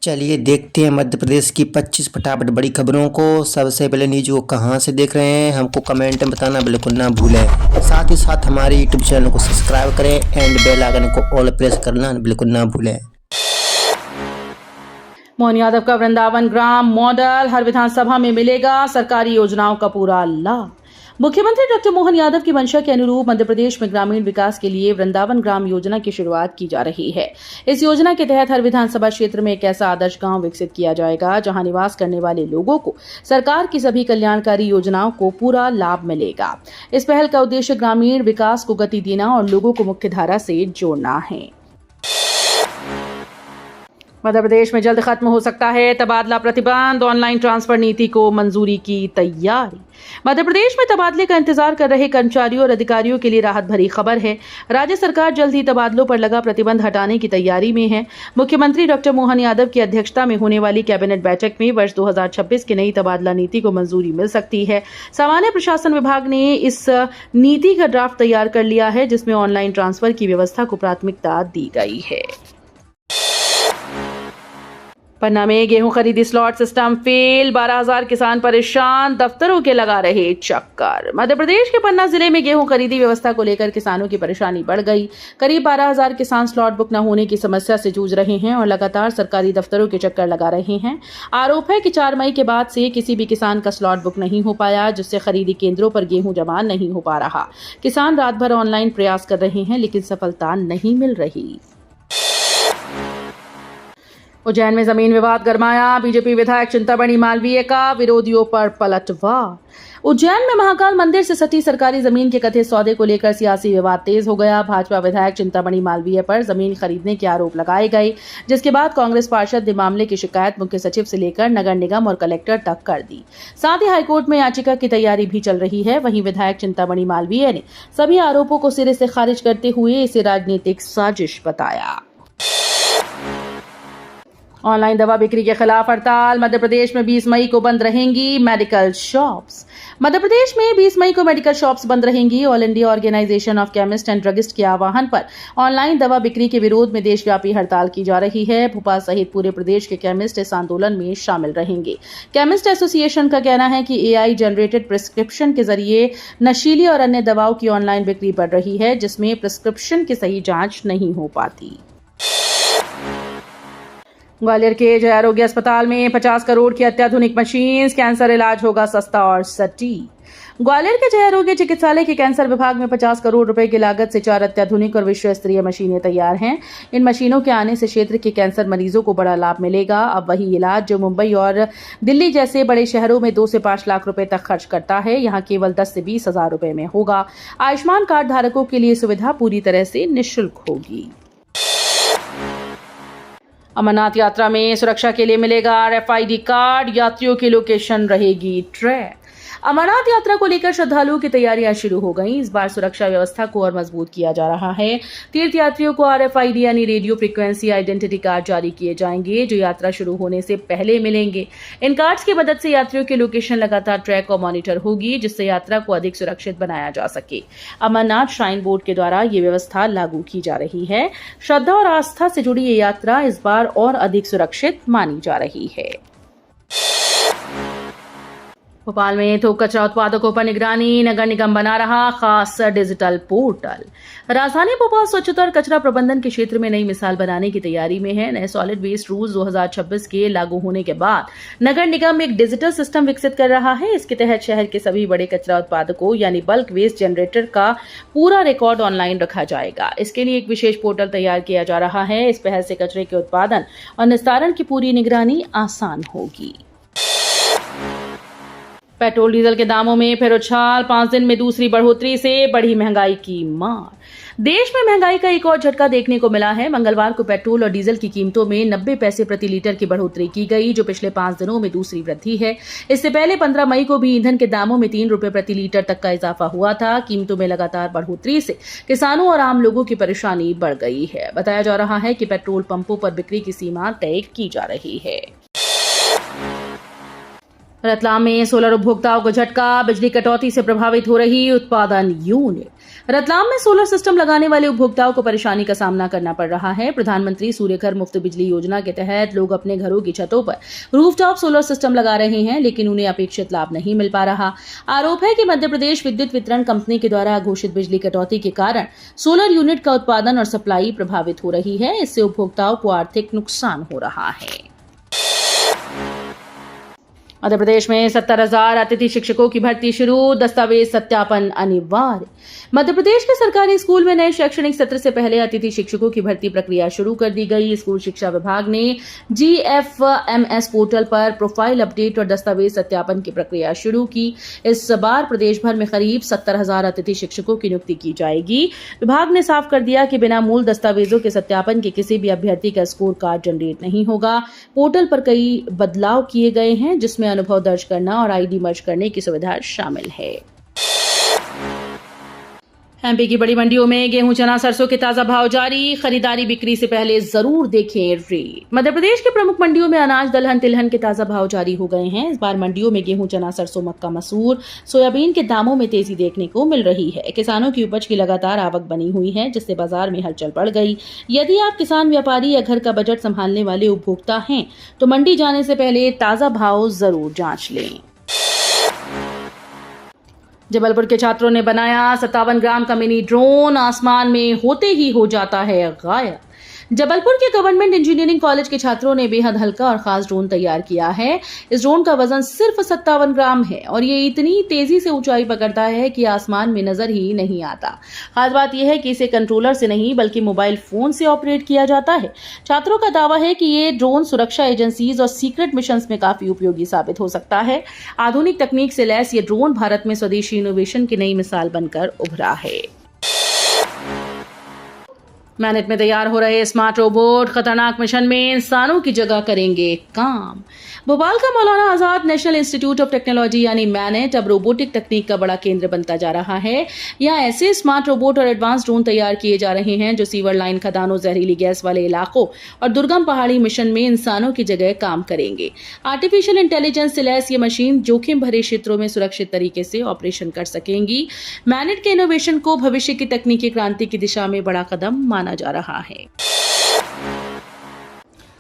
चलिए देखते हैं मध्य प्रदेश की 25 फटाफट बड़ी खबरों को। सबसे पहले न्यूज को कहां से देख रहे हैं हमको कमेंट में बताना बिल्कुल ना भूलें। साथ ही साथ हमारे यूट्यूब चैनल को सब्सक्राइब करें एंड बेल आइकन को ऑल प्रेस करना बिल्कुल ना भूलें। मोहन यादव का वृंदावन ग्राम मॉडल हर विधानसभा में मिलेगा, सरकारी योजनाओं का पूरा लाभ। मुख्यमंत्री डॉक्टर मोहन यादव की मंशा के अनुरूप मध्य प्रदेश में ग्रामीण विकास के लिए वृंदावन ग्राम योजना की शुरुआत की जा रही है। इस योजना के तहत हर विधानसभा क्षेत्र में एक ऐसा आदर्श गांव विकसित किया जाएगा जहां निवास करने वाले लोगों को सरकार की सभी कल्याणकारी योजनाओं को पूरा लाभ मिलेगा। इस पहल का उद्देश्य ग्रामीण विकास को गति देना और लोगों को मुख्य धारा से जोड़ना है। मध्य प्रदेश में जल्द खत्म हो सकता है तबादला प्रतिबंध, ऑनलाइन ट्रांसफर नीति को मंजूरी की तैयारी। मध्य प्रदेश में तबादले का इंतजार कर रहे कर्मचारियों और अधिकारियों के लिए राहत भरी खबर है। राज्य सरकार जल्द ही तबादलों पर लगा प्रतिबंध हटाने की तैयारी में है। मुख्यमंत्री डॉक्टर मोहन यादव की अध्यक्षता में होने वाली कैबिनेट बैठक में वर्ष 2026 की नई तबादला नीति को मंजूरी मिल सकती है। सामान्य प्रशासन विभाग ने इस नीति का ड्राफ्ट तैयार कर लिया है, जिसमें ऑनलाइन ट्रांसफर की व्यवस्था को प्राथमिकता दी गई है। पन्ना में गेहूं खरीदी स्लॉट सिस्टम फेल, 12,000 किसान परेशान, दफ्तरों के लगा रहे चक्कर। मध्य प्रदेश के पन्ना जिले में गेहूं खरीदी व्यवस्था को लेकर किसानों की परेशानी बढ़ गई। करीब 12,000 किसान स्लॉट बुक न होने की समस्या से जूझ रहे हैं और लगातार सरकारी दफ्तरों के चक्कर लगा रहे हैं। आरोप है कि 4 मई के बाद से किसी भी किसान का स्लॉट बुक नहीं हो पाया, जिससे खरीदी केंद्रों पर गेहूं जमा नहीं हो पा रहा। किसान रात भर ऑनलाइन प्रयास कर रहे हैं लेकिन सफलता नहीं मिल रही। उज्जैन में जमीन विवाद गरमाया, बीजेपी विधायक चिंतामणि मालवीय का विरोधियों पर पलटवार। उज्जैन में महाकाल मंदिर से सटी सरकारी जमीन के कथित सौदे को लेकर सियासी विवाद तेज हो गया। भाजपा विधायक चिंतामणि मालवीय पर जमीन खरीदने के आरोप लगाए गए, जिसके बाद कांग्रेस पार्षद ने मामले की शिकायत मुख्य सचिव से लेकर नगर निगम और कलेक्टर तक कर दी। साथ ही हाईकोर्ट में याचिका की तैयारी भी चल रही है। वहीं विधायक चिंतामणि मालवीय ने सभी आरोपों को सिरे से खारिज करते हुए इसे राजनीतिक साजिश बताया। ऑनलाइन दवा बिक्री के खिलाफ हड़ताल, मध्य प्रदेश में 20 मई को बंद रहेंगी मेडिकल शॉप्स। मध्य प्रदेश में 20 मई को मेडिकल शॉप्स बंद रहेंगी। All India organisation of chemist and druggist के आह्वान पर ऑनलाइन दवा बिक्री के विरोध में देशव्यापी हड़ताल की जा रही है। भोपाल सहित पूरे प्रदेश के केमिस्ट इस आंदोलन में शामिल रहेंगे। केमिस्ट एसोसिएशन का कहना है कि AI जनरेटेड प्रिस्क्रिप्शन के जरिए नशीली और अन्य दवाओं की ऑनलाइन बिक्री बढ़ रही है, जिसमें प्रिस्क्रिप्शन की सही जांच नहीं हो पाती। ग्वालियर के जय आरोग्य अस्पताल में 50 करोड़ की अत्याधुनिक मशीन, कैंसर इलाज होगा सस्ता और सटीक। ग्वालियर के जय आरोग्य चिकित्सालय के कैंसर विभाग में 50 करोड़ रुपए की लागत से 4 अत्याधुनिक और विश्व स्तरीय मशीनें तैयार हैं। इन मशीनों के आने से क्षेत्र के कैंसर मरीजों को बड़ा लाभ मिलेगा। अब वही इलाज जो मुंबई और दिल्ली जैसे बड़े शहरों में 2 से 5 लाख रुपए तक खर्च करता है, यहाँ केवल 10 से 20 हजार रुपए में होगा। आयुष्मान कार्ड धारकों के लिए सुविधा पूरी तरह से निःशुल्क होगी। अमरनाथ यात्रा में सुरक्षा के लिए मिलेगा RFID कार्ड, यात्रियों की लोकेशन रहेगी ट्रैक। अमरनाथ यात्रा को लेकर श्रद्धालुओं की तैयारियां शुरू हो गई। इस बार सुरक्षा व्यवस्था को और मजबूत किया जा रहा है। तीर्थ यात्रियों को RFID यानी रेडियो फ्रीक्वेंसी आइडेंटिटी कार्ड जारी किए जाएंगे, जो यात्रा शुरू होने से पहले मिलेंगे। इन कार्ड्स की मदद से यात्रियों की लोकेशन लगातार ट्रैक और मॉनिटर होगी, जिससे यात्रा को अधिक सुरक्षित बनाया जा सके। अमरनाथ श्राइन बोर्ड के द्वारा ये व्यवस्था लागू की जा रही है। श्रद्धा और आस्था से जुड़ी ये यात्रा इस बार और अधिक सुरक्षित मानी जा रही है। भोपाल में थोक कचरा उत्पादकों पर निगरानी, नगर निगम बना रहा खास डिजिटल पोर्टल। राजधानी भोपाल स्वच्छता और कचरा प्रबंधन के क्षेत्र में नई मिसाल बनाने की तैयारी में है। नए सॉलिड वेस्ट रूल्स 2026 के लागू होने के बाद नगर निगम एक डिजिटल सिस्टम विकसित कर रहा है। इसके तहत शहर के सभी बड़े कचरा उत्पादकों यानी बल्क वेस्ट जनरेटर का पूरा रिकॉर्ड ऑनलाइन रखा जाएगा। इसके लिए एक विशेष पोर्टल तैयार किया जा रहा है। इस पहल से कचरे के उत्पादन और निस्तारण की पूरी निगरानी आसान होगी। पेट्रोल डीजल के दामों में फिर उछाल, 5 दिन में दूसरी बढ़ोतरी से बढ़ी महंगाई की मार। देश में महंगाई का एक और झटका देखने को मिला है। मंगलवार को पेट्रोल और डीजल की कीमतों में 90 पैसे प्रति लीटर की बढ़ोतरी की गई, जो पिछले 5 दिनों में दूसरी वृद्धि है। इससे पहले 15 मई को भी ईंधन के दामों में 3 रुपए प्रति लीटर तक का इजाफा हुआ था। कीमतों में लगातार बढ़ोतरी से किसानों और आम लोगों की परेशानी बढ़ गई है। बताया जा रहा है कि पेट्रोल पंपों पर बिक्री की सीमा तय की जा रही है। रतलाम में सोलर उपभोक्ताओं को झटका, बिजली कटौती से प्रभावित हो रही उत्पादन यूनिट। रतलाम में सोलर सिस्टम लगाने वाले उपभोक्ताओं को परेशानी का सामना करना पड़ रहा है। प्रधानमंत्री सूर्यघर मुफ्त बिजली योजना के तहत लोग अपने घरों की छतों पर रूफटॉप सोलर सिस्टम लगा रहे हैं, लेकिन उन्हें अपेक्षित लाभ नहीं मिल पा रहा। आरोप है कि मध्य प्रदेश विद्युत वितरण कंपनी के द्वारा घोषित बिजली कटौती के कारण सोलर यूनिट का उत्पादन और सप्लाई प्रभावित हो रही है। इससे उपभोक्ताओं को आर्थिक नुकसान हो रहा है। मध्य प्रदेश में 70,000 अतिथि शिक्षकों की भर्ती शुरू, दस्तावेज सत्यापन अनिवार्य। मध्य प्रदेश के सरकारी स्कूल में नए शैक्षणिक सत्र से पहले अतिथि शिक्षकों की भर्ती प्रक्रिया शुरू कर दी गई। स्कूल शिक्षा विभाग ने GFMS पोर्टल पर प्रोफाइल अपडेट और दस्तावेज सत्यापन की प्रक्रिया शुरू की। इस बार प्रदेश भर में करीब 70,000 अतिथि शिक्षकों की नियुक्ति की जाएगी। विभाग ने साफ कर दिया कि बिना मूल दस्तावेजों के सत्यापन के किसी भी अभ्यर्थी का स्कोर कार्ड जनरेट नहीं होगा। पोर्टल पर कई बदलाव किए गए हैं, जिसमें अनुभव दर्ज करना और ID मर्ज करने की सुविधा शामिल है। एमपी की बड़ी मंडियों में गेहूं, चना, सरसों के ताजा भाव जारी। खरीदारी बिक्री से पहले जरूर देखें रेट। मध्य प्रदेश के प्रमुख मंडियों में अनाज, दलहन, तिलहन के ताजा भाव जारी हो गए हैं। इस बार मंडियों में गेहूं, चना, सरसों, मक्का, मसूर, सोयाबीन के दामों में तेजी देखने को मिल रही है। किसानों की उपज की लगातार आवक बनी हुई है, जिससे बाजार में हलचल बढ़ गई। यदि आप किसान, व्यापारी या घर का बजट संभालने वाले उपभोक्ता हैं तो मंडी जाने से पहले ताजा भाव जरूर जांच लें। जबलपुर के छात्रों ने बनाया 57 ग्राम का मिनी ड्रोन, आसमान में होते ही हो जाता है गायब। जबलपुर के गवर्नमेंट इंजीनियरिंग कॉलेज के छात्रों ने बेहद हल्का और खास ड्रोन तैयार किया है। इस ड्रोन का वजन सिर्फ 57 ग्राम है और ये इतनी तेजी से ऊंचाई पकड़ता है कि आसमान में नजर ही नहीं आता। खास बात यह है कि इसे कंट्रोलर से नहीं बल्कि मोबाइल फोन से ऑपरेट किया जाता है। छात्रों का दावा है कि ये ड्रोन सुरक्षा एजेंसीज और सीक्रेट मिशंस में काफी उपयोगी साबित हो सकता है। आधुनिक तकनीक से लैस ये ड्रोन भारत में स्वदेशी इनोवेशन की नई मिसाल बनकर उभरा है। मैनेट में तैयार हो रहे स्मार्ट रोबोट खतरनाक मिशन में इंसानों की जगह करेंगे काम। भोपाल का Maulana Azad national institute of technology यानी मैनेट अब रोबोटिक तकनीक का बड़ा केंद्र बनता जा रहा है। यहाँ ऐसे स्मार्ट रोबोट और एडवांस ड्रोन तैयार किए जा रहे हैं जो सीवर लाइन, खदानों, जहरीली गैस वाले इलाकों और दुर्गम पहाड़ी मिशन में इंसानों की जगह काम करेंगे। आर्टिफिशियल इंटेलिजेंस से लैस ये मशीन जोखिम भरे क्षेत्रों में सुरक्षित तरीके से ऑपरेशन कर सकेंगी। मैनेट के इनोवेशन को भविष्य की तकनीकी क्रांति की दिशा में बड़ा कदम माना जा रहा है।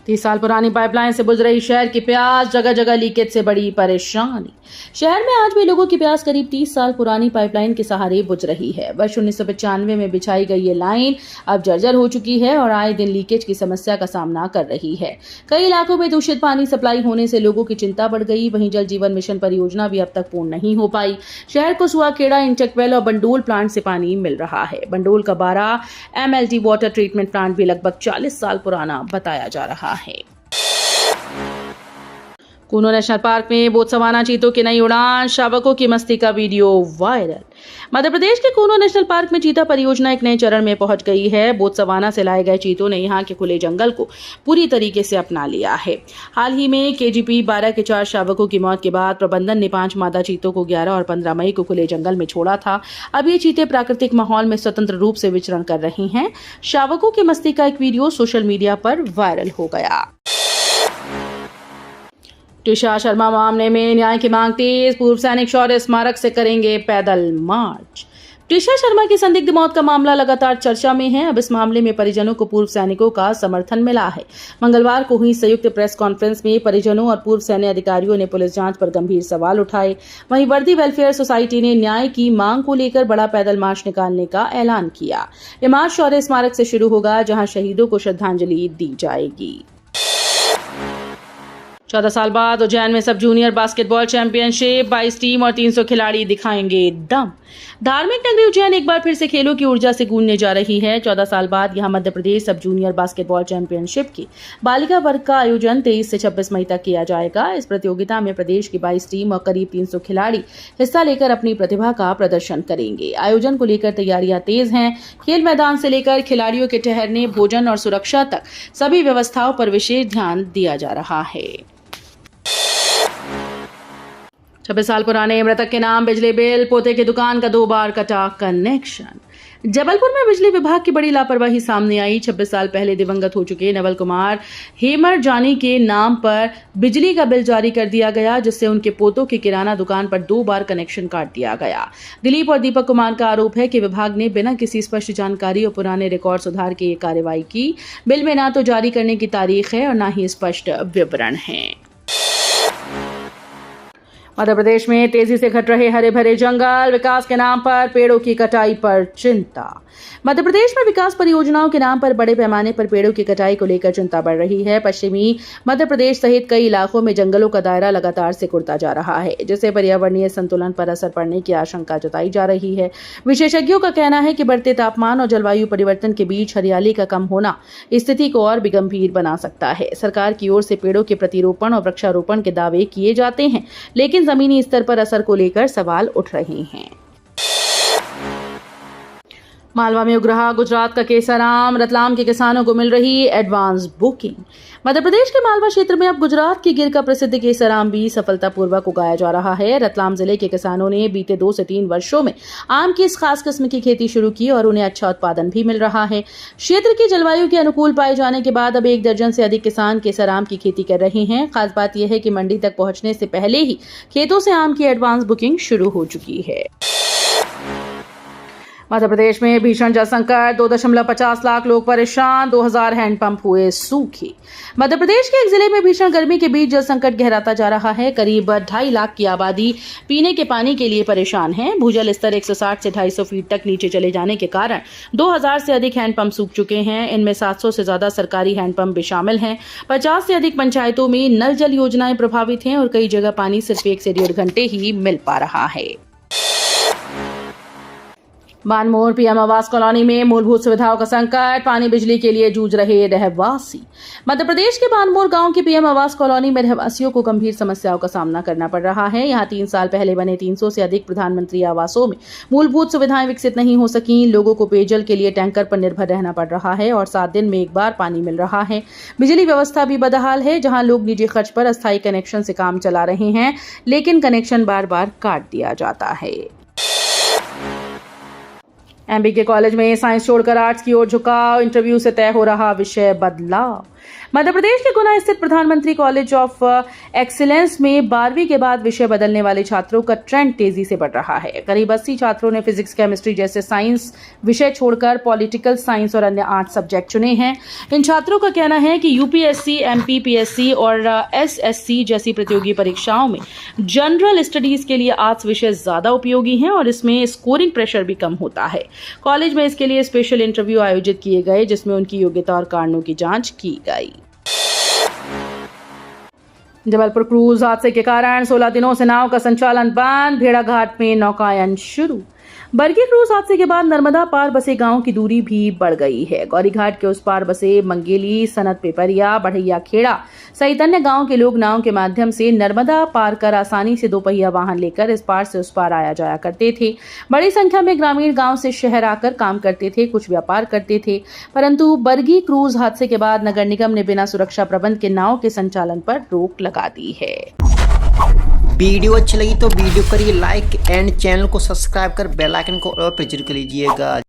30 साल पुरानी पाइपलाइन से बुझ रही शहर की प्यास, जगह जगह लीकेज से बड़ी परेशानी। शहर में आज भी लोगों की प्यास करीब 30 साल पुरानी पाइपलाइन के सहारे बुझ रही है। वर्ष 1995 में बिछाई गई ये लाइन अब जर्जर हो चुकी है और आए दिन लीकेज की समस्या का सामना कर रही है। कई इलाकों में दूषित पानी सप्लाई होने से लोगों की चिंता बढ़ गई। वहीं जल जीवन मिशन परियोजना भी अब तक पूर्ण नहीं हो पाई। शहर को सुआखेड़ा, इंटेकवेल और बंडोल प्लांट से पानी मिल रहा है। बंडोल का 12 MLD वाटर ट्रीटमेंट प्लांट भी लगभग 40 साल पुराना बताया जा रहा है। कूनो नेशनल पार्क में बोत्सवाना चीतों की नई उड़ान, शावकों की मस्ती का वीडियो वायरल। मध्य प्रदेश के कूनो नेशनल पार्क में चीता परियोजना एक नए चरण में पहुंच गई है। बोत्सवाना से लाए गए चीतों ने यहां के खुले जंगल को पूरी तरीके से अपना लिया है। हाल ही में KGP 12 के 4 शावकों की मौत के बाद प्रबंधन ने 5 मादा चीतों को 11 और 15 मई को खुले जंगल में छोड़ा था। अब ये चीते प्राकृतिक माहौल में स्वतंत्र रूप से विचरण कर रही हैं। शावकों की मस्ती का एक वीडियो सोशल मीडिया पर वायरल हो गया। त्रिशा शर्मा मामले में न्याय की मांग तेज, पूर्व सैनिक शौर्य स्मारक से करेंगे पैदल मार्च। त्रिशा शर्मा की संदिग्ध मौत का मामला लगातार चर्चा में है। अब इस मामले में परिजनों को पूर्व सैनिकों का समर्थन मिला है। मंगलवार को हुई संयुक्त प्रेस कॉन्फ्रेंस में परिजनों और पूर्व सैन्य अधिकारियों ने पुलिस जांच पर गंभीर सवाल उठाए। वहीं वर्दी वेलफेयर सोसाइटी ने न्याय की मांग को लेकर बड़ा पैदल मार्च निकालने का ऐलान किया। ये मार्च शौर्य स्मारक से शुरू होगा, जहां शहीदों को श्रद्धांजलि दी जाएगी। 14 साल बाद उज्जैन में सब जूनियर बास्केटबॉल चैंपियनशिप, 22 टीम और 300 खिलाड़ी दिखाएंगे दम। धार्मिक नगरी उज्जैन एक बार फिर से खेलों की ऊर्जा से गूंजने जा रही है। 14 साल बाद यहां मध्य प्रदेश सब जूनियर बास्केटबॉल चैंपियनशिप की बालिका वर्ग का आयोजन 23 से 26 मई तक किया जाएगा। इस प्रतियोगिता में प्रदेश की 22 टीम और करीब 300 खिलाड़ी हिस्सा लेकर अपनी प्रतिभा का प्रदर्शन करेंगे। आयोजन को लेकर तैयारियां तेज हैं। खेल मैदान से लेकर खिलाड़ियों के ठहरने, भोजन और सुरक्षा तक सभी व्यवस्थाओं पर विशेष ध्यान दिया जा रहा है। 26 साल पुराने मृतक के नाम बिजली बिल, पोते की दुकान का 2 बार कटा कनेक्शन। जबलपुर में बिजली विभाग की बड़ी लापरवाही सामने आई। 26 साल पहले दिवंगत हो चुके नवल कुमार हेमर जानी के नाम पर बिजली का बिल जारी कर दिया गया, जिससे उनके पोतों की किराना दुकान पर 2 बार कनेक्शन काट दिया गया। दिलीप और दीपक कुमार का आरोप है कि विभाग ने बिना किसी स्पष्ट जानकारी और पुराने रिकॉर्ड सुधार के ये कार्रवाई की। बिल में ना तो जारी करने की तारीख है और ना ही स्पष्ट विवरण है। मध्य प्रदेश में तेजी से घट रहे हरे भरे जंगल, विकास के नाम पर पेड़ों की कटाई पर चिंता। मध्य प्रदेश में विकास परियोजनाओं के नाम पर बड़े पैमाने पर पेड़ों की कटाई को लेकर चिंता बढ़ रही है। पश्चिमी मध्य प्रदेश सहित कई इलाकों में जंगलों का दायरा लगातार सिकुड़ता जा रहा है, जिससे पर्यावरणीय संतुलन पर असर पड़ने की आशंका जताई जा रही है। विशेषज्ञों का कहना है कि बढ़ते तापमान और जलवायु परिवर्तन के बीच हरियाली का कम होना स्थिति को और भी गंभीर बना सकता है। सरकार की ओर से पेड़ों के प्रतिरोपण और वृक्षारोपण के दावे किए जाते हैं, लेकिन जमीनी स्तर पर असर को लेकर सवाल उठ रहे हैं। मालवा में उग्रहा गुजरात का केसराम, रतलाम के किसानों को मिल रही एडवांस बुकिंग। मध्य प्रदेश के मालवा क्षेत्र में अब गुजरात की गिर का प्रसिद्ध केसराम भी सफलतापूर्वक उगाया जा रहा है। रतलाम जिले के किसानों ने बीते 2 से 3 वर्षों में आम की इस खास किस्म की खेती शुरू की और उन्हें अच्छा उत्पादन भी मिल रहा है। क्षेत्र की जलवायु के अनुकूल पाए जाने के बाद अब 1 दर्जन से अधिक किसान केसराम की खेती कर रहे हैं। खास बात यह है कि मंडी तक पहुंचने से पहले ही खेतों से आम की एडवांस बुकिंग शुरू हो चुकी है। मध्य प्रदेश में भीषण जल संकट, 2.50 लाख लोग परेशान, 2000 हैंडपंप हुए सूखे। मध्य प्रदेश के एक जिले में भीषण गर्मी के बीच जल संकट गहराता जा रहा है। करीब 2.5 लाख की आबादी पीने के पानी के लिए परेशान है। भूजल स्तर 160 से 250 फीट तक नीचे चले जाने के कारण 2000 से अधिक हैंडपंप सूख चुके हैं। इनमें 700 से ज्यादा सरकारी हैंडपंप भी शामिल हैं। 50 से अधिक पंचायतों में नल जल योजनाएं प्रभावित हैं और कई जगह पानी सिर्फ 1 से 1.5 घंटे ही मिल पा रहा है। बानमोर पीएम आवास कॉलोनी में मूलभूत सुविधाओं का संकट, पानी बिजली के लिए जूझ रहे रहवासी। मध्य प्रदेश के बानमोर गांव की पीएम आवास कॉलोनी में रहवासियों को गंभीर समस्याओं का सामना करना पड़ रहा है। यहां 3 साल पहले बने 300 से अधिक प्रधानमंत्री आवासों में मूलभूत सुविधाएं विकसित नहीं हो सकी। लोगों को पेयजल के लिए टैंकर पर निर्भर रहना पड़ रहा है और 7 दिन में 1 बार पानी मिल रहा है। बिजली व्यवस्था भी बदहाल है, जहां लोग निजी खर्च पर अस्थायी कनेक्शन से काम चला रहे हैं, लेकिन कनेक्शन बार बार काट दिया जाता है। एमबी के कॉलेज में साइंस छोड़कर आर्ट्स की ओर झुकाव, इंटरव्यू से तय हो रहा विषय बदलाव। मध्य प्रदेश के गुना स्थित प्रधानमंत्री कॉलेज ऑफ एक्सीलेंस में 12वीं के बाद विषय बदलने वाले छात्रों का ट्रेंड तेजी से बढ़ रहा है। करीब 80 छात्रों ने फिजिक्स, केमिस्ट्री जैसे साइंस विषय छोड़कर पॉलिटिकल साइंस और अन्य 8 सब्जेक्ट चुने हैं। इन छात्रों का कहना है कि यूपीएससी, एमपीपीएससी और एसएससी जैसी प्रतियोगी परीक्षाओं में जनरल स्टडीज के लिए आर्ट्स विषय ज्यादा उपयोगी हैं और इसमें स्कोरिंग प्रेशर भी कम होता है। कॉलेज में इसके लिए स्पेशल इंटरव्यू आयोजित किए गए, जिसमें उनकी योग्यता और कारणों की जांच की गई। जबलपुर क्रूज हादसे के कारण 16 दिनों से नाव का संचालन बंद, भेड़ाघाट में नौकायन शुरू। बरगी क्रूज हादसे के बाद नर्मदा पार बसे गांव की दूरी भी बढ़ गई है। गौरीघाट के उस पार बसे मंगेली, सनत पेपरिया, बढ़ैया खेड़ा सहित अन्य गांव के लोग नाव के माध्यम से नर्मदा पार कर आसानी से 2 पहिया वाहन लेकर इस पार से उस पार आया जाया करते थे। बड़ी संख्या में ग्रामीण गांव से शहर आकर काम करते थे, कुछ व्यापार करते थे। परंतु बरगी क्रूज हादसे के बाद नगर निगम ने बिना सुरक्षा प्रबंध के नाव के संचालन पर रोक लगा दी है। वीडियो अच्छी लगी तो वीडियो करिए लाइक एंड चैनल को सब्सक्राइब कर बेल आइकन को और प्रेस कर लीजिएगा।